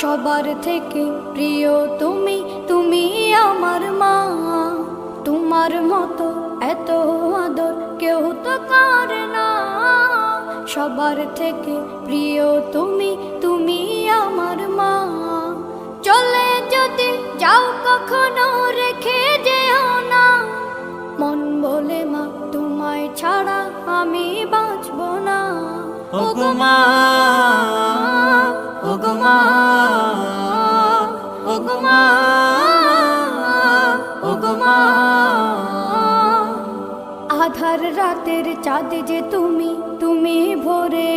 সবার থেকে প্রিয় তুমি, তুমি আমার মা। তোমার মতো এত আদর কেউ তো করে না। সবার থেকে প্রিয় তুমি, তুমি আমার মা। চলে যদি যাও কখনো রেখে যেও না, মন বলে মা তোমায় ছাড়া আমি বাঁচব না। ওগো মা, ওগো মা, ওগো মা, ওগো মা। আধার রাতের চাঁদ যে তুমি, তুমি ভোরে